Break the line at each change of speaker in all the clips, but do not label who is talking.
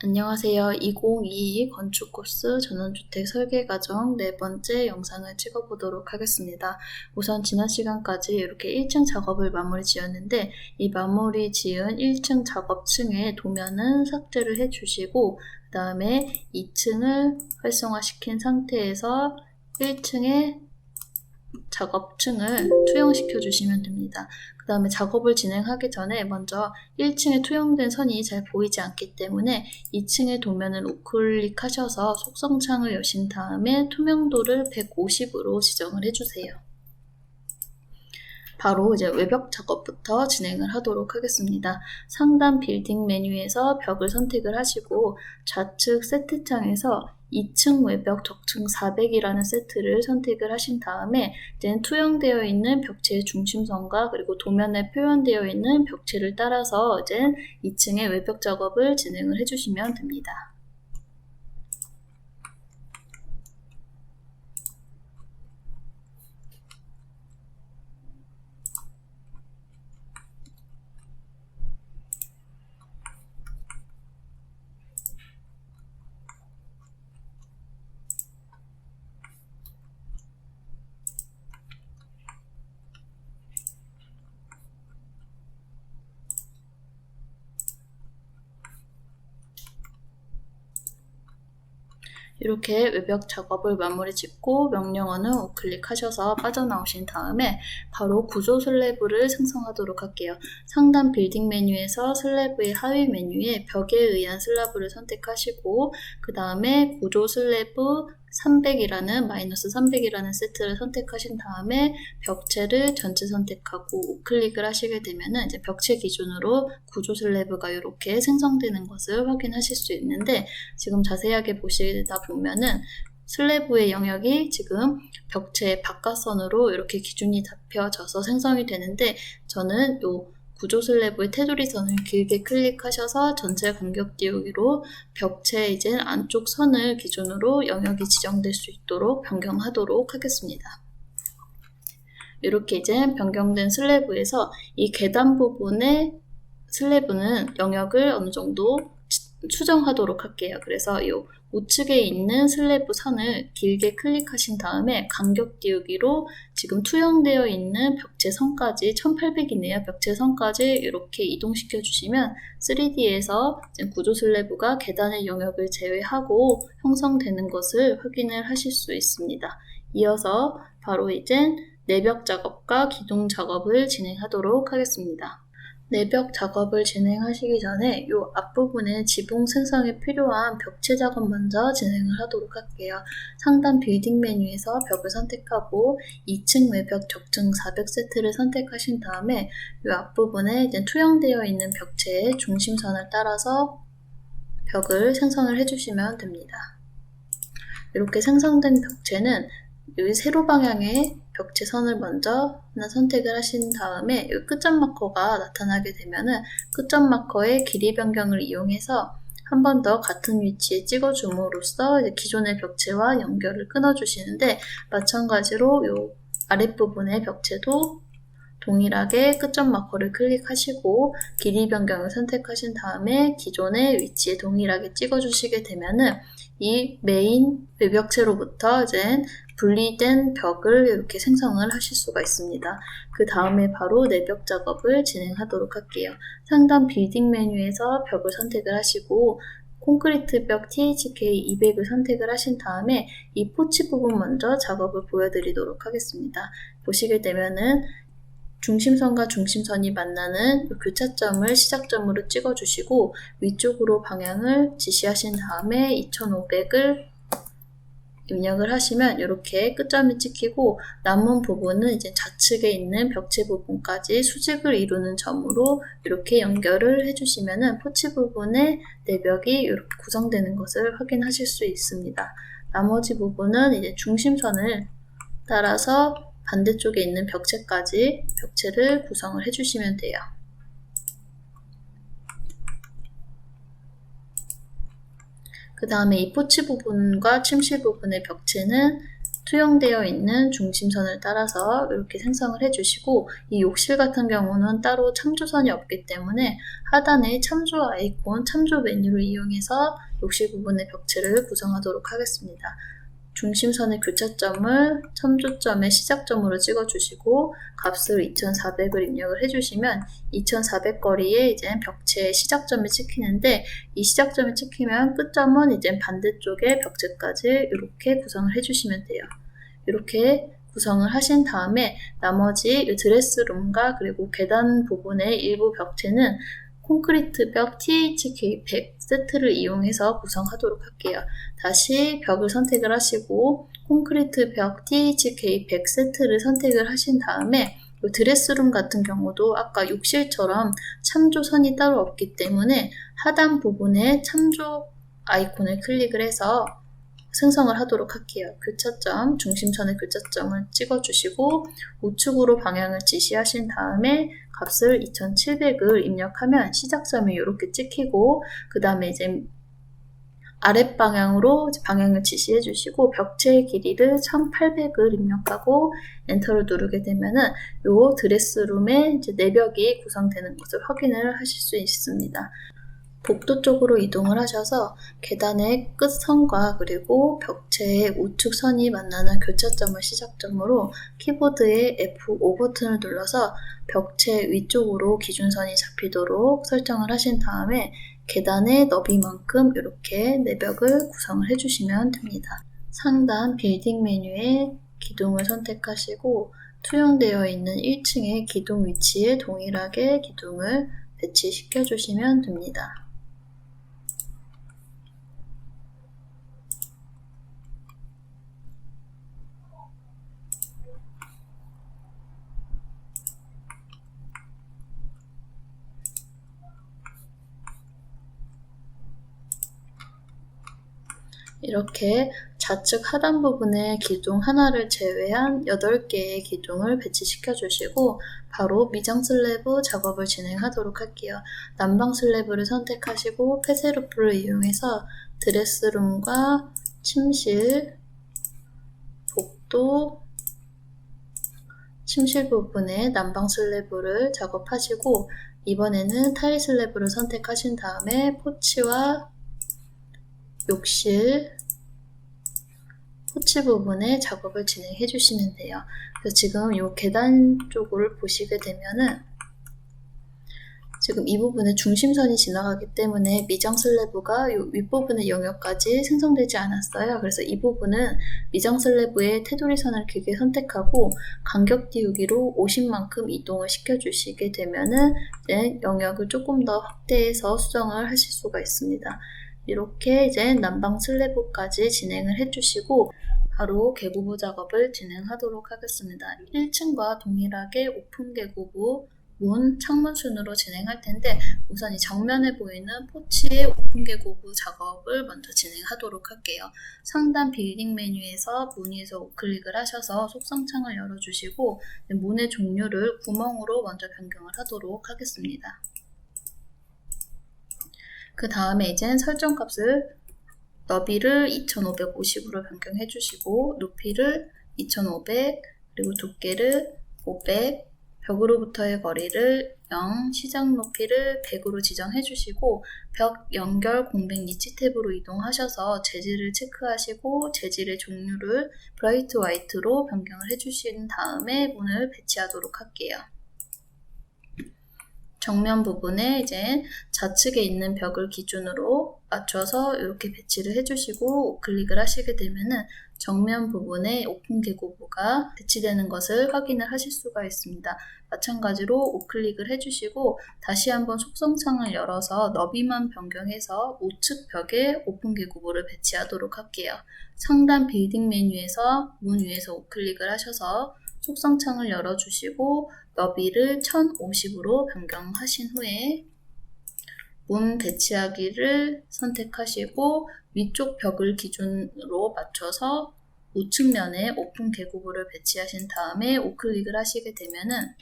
안녕하세요. 2022 건축 코스 전원주택 설계 과정 네 번째 영상을 찍어보도록 하겠습니다. 우선 지난 시간까지 이렇게 1층 작업을 마무리 지었는데 이 마무리 지은 1층 작업층의 도면은 삭제를 해주시고 그 다음에 2층을 활성화시킨 상태에서 1층의 작업층을 투영시켜 주시면 됩니다. 그 다음에 작업을 진행하기 전에 먼저 1층에 투영된 선이 잘 보이지 않기 때문에 2층의 도면을 우클릭하셔서 속성창을 여신 다음에 투명도를 150으로 지정을 해주세요. 바로 이제 외벽 작업부터 진행을 하도록 하겠습니다. 상단 빌딩 메뉴에서 벽을 선택을 하시고 좌측 세트창에서 2층 외벽 적층 400이라는 세트를 선택을 하신 다음에 이제 투영되어 있는 벽체의 중심선과 그리고 도면에 표현되어 있는 벽체를 따라서 이제 2층의 외벽 작업을 진행을 해주시면 됩니다. 이렇게 외벽 작업을 마무리 짓고 명령어는 우클릭하셔서 빠져나오신 다음에 바로 구조 슬래브를 생성하도록 할게요. 상단 빌딩 메뉴에서 슬래브의 하위 메뉴에 벽에 의한 슬래브를 선택하시고 그 다음에 구조 슬래브 300이라는 마이너스 300이라는 세트를 선택하신 다음에 벽체를 전체 선택하고 우클릭을 하시게 되면은 이제 벽체 기준으로 구조 슬래브가 이렇게 생성되는 것을 확인하실 수 있는데 지금 자세하게 보시다 보면은 슬래브의 영역이 지금 벽체 바깥선으로 이렇게 기준이 잡혀져서 생성이 되는데 저는 요 구조 슬래브의 테두리 선을 길게 클릭하셔서 전체 간격 띄우기로 벽체 이제 안쪽 선을 기준으로 영역이 지정될 수 있도록 변경하도록 하겠습니다. 이렇게 이제 변경된 슬래브에서 이 계단 부분의 슬래브는 영역을 어느 정도 추정하도록 할게요. 그래서 이 우측에 있는 슬래브 선을 길게 클릭하신 다음에 간격 띄우기로 지금 투영되어 있는 벽체 선까지 1800이네요. 벽체 선까지 이렇게 이동시켜 주시면 3D에서 구조 슬래브가 계단의 영역을 제외하고 형성되는 것을 확인을 하실 수 있습니다. 이어서 바로 이제 내벽 작업과 기둥 작업을 진행하도록 하겠습니다. 내벽 작업을 진행하시기 전에 이 앞부분에 지붕 생성에 필요한 벽체 작업 먼저 진행을 하도록 할게요. 상단 빌딩 메뉴에서 벽을 선택하고 2층 외벽 적층 400세트를 선택하신 다음에 이 앞부분에 이제 투영되어 있는 벽체의 중심선을 따라서 벽을 생성을 해주시면 됩니다. 이렇게 생성된 벽체는 여기 세로 방향의 벽체 선을 먼저 하나 선택을 하신 다음에 이 끝점 마커가 나타나게 되면은 끝점 마커의 길이 변경을 이용해서 한 번 더 같은 위치에 찍어줌으로써 이제 기존의 벽체와 연결을 끊어주시는데 마찬가지로 이 아랫부분의 벽체도 동일하게 끝점 마커를 클릭하시고 길이 변경을 선택하신 다음에 기존의 위치에 동일하게 찍어주시게 되면은 이 메인 외벽체로부터 이제 분리된 벽을 이렇게 생성을 하실 수가 있습니다. 그 다음에 바로 내벽 작업을 진행하도록 할게요. 상단 빌딩 메뉴에서 벽을 선택을 하시고 콘크리트 벽 THK 200을 선택을 하신 다음에 이 포치 부분 먼저 작업을 보여드리도록 하겠습니다. 보시게 되면은 중심선과 중심선이 만나는 교차점을 시작점으로 찍어주시고 위쪽으로 방향을 지시하신 다음에 2500을 입력을 하시면 이렇게 끝점이 찍히고 남은 부분은 이제 좌측에 있는 벽체 부분까지 수직을 이루는 점으로 이렇게 연결을 해주시면은 포치 부분의 내벽이 이렇게 구성되는 것을 확인하실 수 있습니다. 나머지 부분은 이제 중심선을 따라서 반대쪽에 있는 벽체까지 벽체를 구성을 해주시면 돼요. 그 다음에 이 포치 부분과 침실 부분의 벽체는 투영되어 있는 중심선을 따라서 이렇게 생성을 해주시고, 이 욕실 같은 경우는 따로 참조선이 없기 때문에 하단의 참조 아이콘, 참조 메뉴를 이용해서 욕실 부분의 벽체를 구성하도록 하겠습니다. 중심선의 교차점을 참조점의 시작점으로 찍어주시고 값을 2400을 입력을 해주시면 2400 거리에 이제 벽체의 시작점이 찍히는데, 이 시작점이 찍히면 끝점은 이제 반대쪽에 벽체까지 이렇게 구성을 해주시면 돼요. 이렇게 구성을 하신 다음에 나머지 드레스룸과 그리고 계단 부분의 일부 벽체는 콘크리트 벽 THK100 세트를 이용해서 구성하도록 할게요. 다시 벽을 선택을 하시고 콘크리트 벽 THK100 세트를 선택을 하신 다음에 드레스룸 같은 경우도 아까 욕실처럼 참조선이 따로 없기 때문에 하단 부분에 참조 아이콘을 클릭을 해서 생성을 하도록 할게요. 교차점, 중심선의 교차점을 찍어주시고 우측으로 방향을 지시하신 다음에 값을 2700을 입력하면 시작점이 이렇게 찍히고, 그 다음에 이제 아랫방향으로 방향을 지시해 주시고 벽체의 길이를 1800을 입력하고 엔터를 누르게 되면은 요 드레스룸의 이제 내벽이 구성되는 것을 확인을 하실 수 있습니다. 복도 쪽으로 이동을 하셔서 계단의 끝선과 그리고 벽체의 우측 선이 만나는 교차점을 시작점으로 키보드의 F5 버튼을 눌러서 벽체 위쪽으로 기준선이 잡히도록 설정을 하신 다음에 계단의 너비만큼 이렇게 내벽을 구성을 해주시면 됩니다. 상단 빌딩 메뉴에 기둥을 선택하시고 투영되어 있는 1층의 기둥 위치에 동일하게 기둥을 배치시켜 주시면 됩니다. 이렇게 좌측 하단 부분에 기둥 하나를 제외한 8개의 기둥을 배치시켜 주시고 바로 미장 슬래브 작업을 진행하도록 할게요. 난방 슬래브를 선택하시고 폐쇄루프를 이용해서 드레스룸과 침실, 복도, 침실 부분에 난방 슬래브를 작업하시고 이번에는 타일 슬래브를 선택하신 다음에 포치와 욕실, 포치 부분에 작업을 진행해 주시면 돼요. 그래서 지금 이 계단 쪽을 보시게 되면은 지금 이 부분에 중심선이 지나가기 때문에 미장 슬래브가 이 윗부분의 영역까지 생성되지 않았어요. 그래서 이 부분은 미장 슬래브의 테두리선을 길게 선택하고 간격 띄우기로 50만큼 이동을 시켜주시게 되면은 이제 영역을 조금 더 확대해서 수정을 하실 수가 있습니다. 이렇게 이제 난방 슬래브까지 진행을 해주시고 바로 개구부 작업을 진행하도록 하겠습니다. 1층과 동일하게 오픈 개구부 문, 창문 순으로 진행할 텐데 우선 이 정면에 보이는 포치의 오픈 개구부 작업을 먼저 진행하도록 할게요. 상단 빌딩 메뉴에서 문 위에서 우클릭을 하셔서 속성창을 열어주시고 문의 종류를 구멍으로 먼저 변경을 하도록 하겠습니다. 그 다음에 이제 설정값을 너비를 2550으로 변경해 주시고 높이를 2500 그리고 두께를 500 벽으로부터의 거리를 0 시작 높이를 100으로 지정해 주시고 벽 연결 공백 니치 탭으로 이동하셔서 재질을 체크하시고 재질의 종류를 브라이트 화이트로 변경을 해 주신 다음에 문을 배치하도록 할게요. 정면 부분에 이제 좌측에 있는 벽을 기준으로 맞춰서 이렇게 배치를 해주시고 우클릭을 하시게 되면은 정면 부분에 오픈 개구부가 배치되는 것을 확인을 하실 수가 있습니다. 마찬가지로 우클릭을 해주시고 다시 한번 속성창을 열어서 너비만 변경해서 우측 벽에 오픈 개구부를 배치하도록 할게요. 상단 빌딩 메뉴에서 문 위에서 우클릭을 하셔서 속성창을 열어주시고 너비를 1050으로 변경하신 후에 문 배치하기를 선택하시고 위쪽 벽을 기준으로 맞춰서 우측 면에 오픈 개구부를 배치하신 다음에 우클릭을 하시게 되면은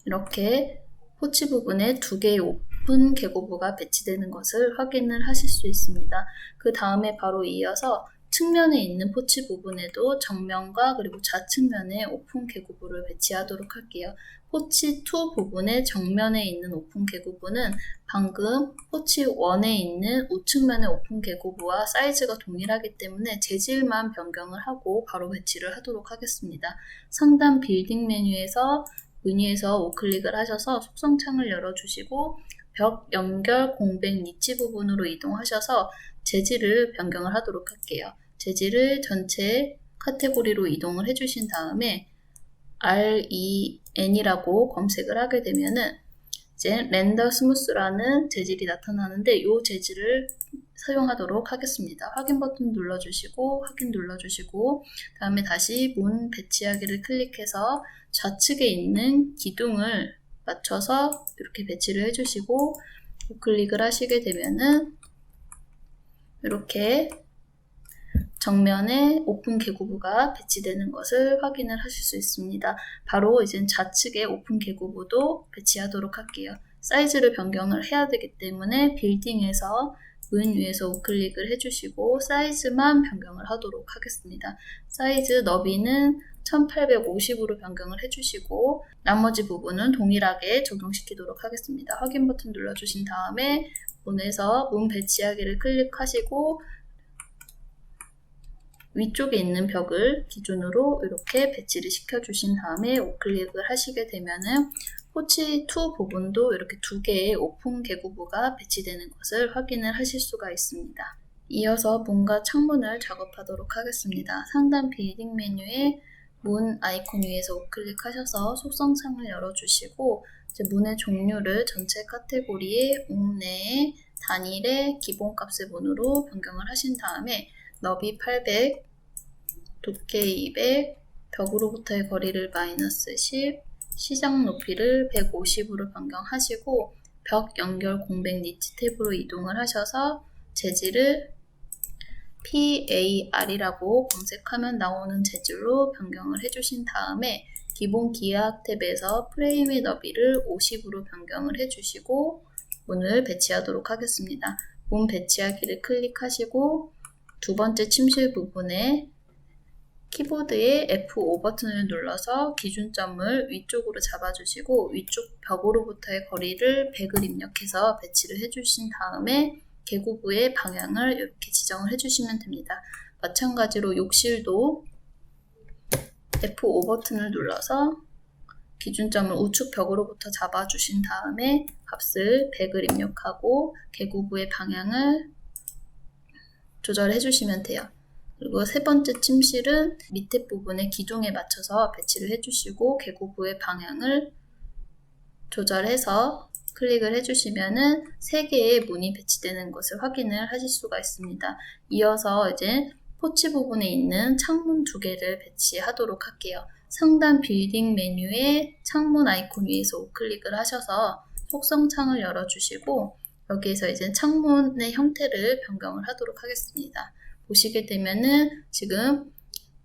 이렇게 포치 부분에 2개의 오픈 개구부가 배치되는 것을 확인을 하실 수 있습니다. 그 다음에 바로 이어서 측면에 있는 포치 부분에도 정면과 그리고 좌측면에 오픈 개구부를 배치하도록 할게요. 포치 2 부분의 정면에 있는 오픈 개구부는 방금 포치 1에 있는 우측면의 오픈 개구부와 사이즈가 동일하기 때문에 재질만 변경을 하고 바로 배치를 하도록 하겠습니다. 상단 빌딩 메뉴에서 문의에서 우클릭을 하셔서 속성창을 열어주시고 벽 연결 공백 니치 부분으로 이동하셔서 재질을 변경을 하도록 할게요. 재질을 전체 카테고리로 이동을 해주신 다음에 REN이라고 검색을 하게 되면은 이제 렌더 스무스라는 재질이 나타나는데 이 재질을 사용하도록 하겠습니다. 확인 버튼 눌러주시고 확인 눌러주시고 다음에 다시 문 배치하기를 클릭해서 좌측에 있는 기둥을 맞춰서 이렇게 배치를 해주시고 우클릭을 하시게 되면은 이렇게 정면에 오픈 개구부가 배치되는 것을 확인을 하실 수 있습니다. 바로 이제 좌측에 오픈 개구부도 배치하도록 할게요. 사이즈를 변경을 해야 되기 때문에 빌딩에서 문 위에서 우클릭을 해주시고 사이즈만 변경을 하도록 하겠습니다. 사이즈 너비는 1850으로 변경을 해주시고 나머지 부분은 동일하게 적용시키도록 하겠습니다. 확인 버튼 눌러주신 다음에 문에서 문 배치하기를 클릭하시고 위쪽에 있는 벽을 기준으로 이렇게 배치를 시켜주신 다음에 우클릭을 하시게 되면은 포치 2 부분도 이렇게 두 개의 오픈 개구부가 배치되는 것을 확인을 하실 수가 있습니다. 이어서 문과 창문을 작업하도록 하겠습니다. 상단 빌딩 메뉴에 문 아이콘 위에서 우클릭하셔서 속성창을 열어주시고 이제 문의 종류를 전체 카테고리에 옥내 단일의 기본값의 문으로 변경을 하신 다음에 너비 800, 두께 200, 벽으로부터의 거리를 마이너스 10, 시작 높이를 150으로 변경하시고 벽 연결 공백 니치 탭으로 이동을 하셔서 재질을 PAR이라고 검색하면 나오는 재질로 변경을 해주신 다음에 기본 기하학 탭에서 프레임의 너비를 50으로 변경을 해주시고 문을 배치하도록 하겠습니다. 문 배치하기를 클릭하시고 두 번째 침실 부분에 키보드에 F5 버튼을 눌러서 기준점을 위쪽으로 잡아주시고 위쪽 벽으로부터의 거리를 100을 입력해서 배치를 해주신 다음에 개구부의 방향을 이렇게 지정을 해주시면 됩니다. 마찬가지로 욕실도 F5 버튼을 눌러서 기준점을 우측 벽으로부터 잡아주신 다음에 값을 100을 입력하고 개구부의 방향을 조절해 주시면 돼요. 그리고 세 번째 침실은 밑에 부분의 기둥에 맞춰서 배치를 해주시고 개구부의 방향을 조절해서 클릭을 해주시면은 3개의 문이 배치되는 것을 확인을 하실 수가 있습니다. 이어서 이제 포치 부분에 있는 창문 2개를 배치하도록 할게요. 상단 빌딩 메뉴에 창문 아이콘 위에서 우클릭을 하셔서 속성창을 열어주시고 여기에서 이제 창문의 형태를 변경을 하도록 하겠습니다. 보시게 되면은 지금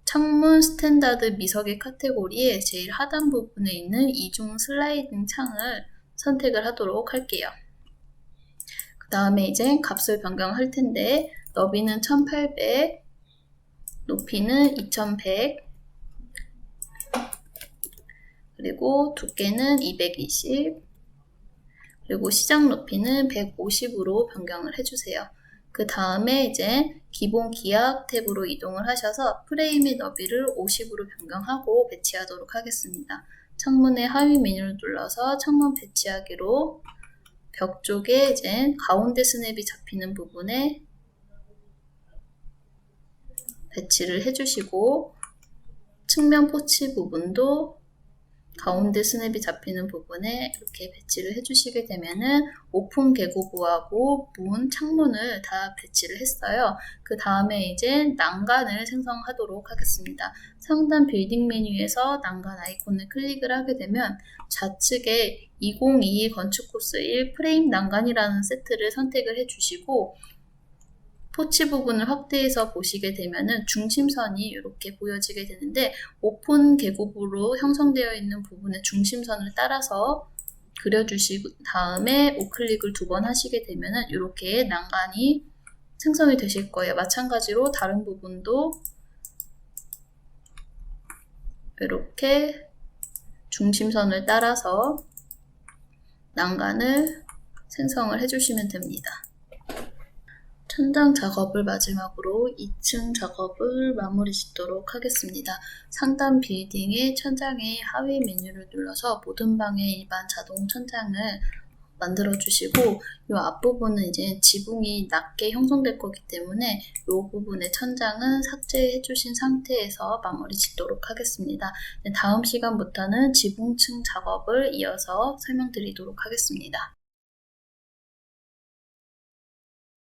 창문 스탠다드 미석의 카테고리에 제일 하단 부분에 있는 이중 슬라이딩 창을 선택을 하도록 할게요. 그 다음에 이제 값을 변경할 텐데 너비는 1800, 높이는 2100, 그리고 두께는 220, 그리고 시작 높이는 150으로 변경을 해주세요. 그 다음에 이제 기본 기하학 탭으로 이동을 하셔서 프레임의 너비를 50으로 변경하고 배치하도록 하겠습니다. 창문의 하위 메뉴를 눌러서 창문 배치하기로 벽 쪽에 이제 가운데 스냅이 잡히는 부분에 배치를 해주시고 측면 포치 부분도 가운데 스냅이 잡히는 부분에 이렇게 배치를 해주시게 되면은 오픈 개구부하고 문, 창문을 다 배치를 했어요. 그 다음에 이제 난간을 생성하도록 하겠습니다. 상단 빌딩 메뉴에서 난간 아이콘을 클릭을 하게 되면 좌측에 2022 건축 코스 1 프레임 난간이라는 세트를 선택을 해주시고 포치 부분을 확대해서 보시게 되면은 중심선이 이렇게 보여지게 되는데 오픈 계곡으로 형성되어 있는 부분의 중심선을 따라서 그려주신 다음에 우클릭을 2번 하시게 되면은 이렇게 난간이 생성이 되실 거예요. 마찬가지로 다른 부분도 이렇게 중심선을 따라서 난간을 생성을 해주시면 됩니다. 천장 작업을 마지막으로 2층 작업을 마무리 짓도록 하겠습니다. 상단 빌딩의 천장의 하위 메뉴를 눌러서 모든 방의 일반 자동 천장을 만들어 주시고, 이 앞부분은 이제 지붕이 낮게 형성될 거기 때문에 이 부분의 천장은 삭제해 주신 상태에서 마무리 짓도록 하겠습니다. 다음 시간부터는 지붕층 작업을 이어서 설명드리도록 하겠습니다.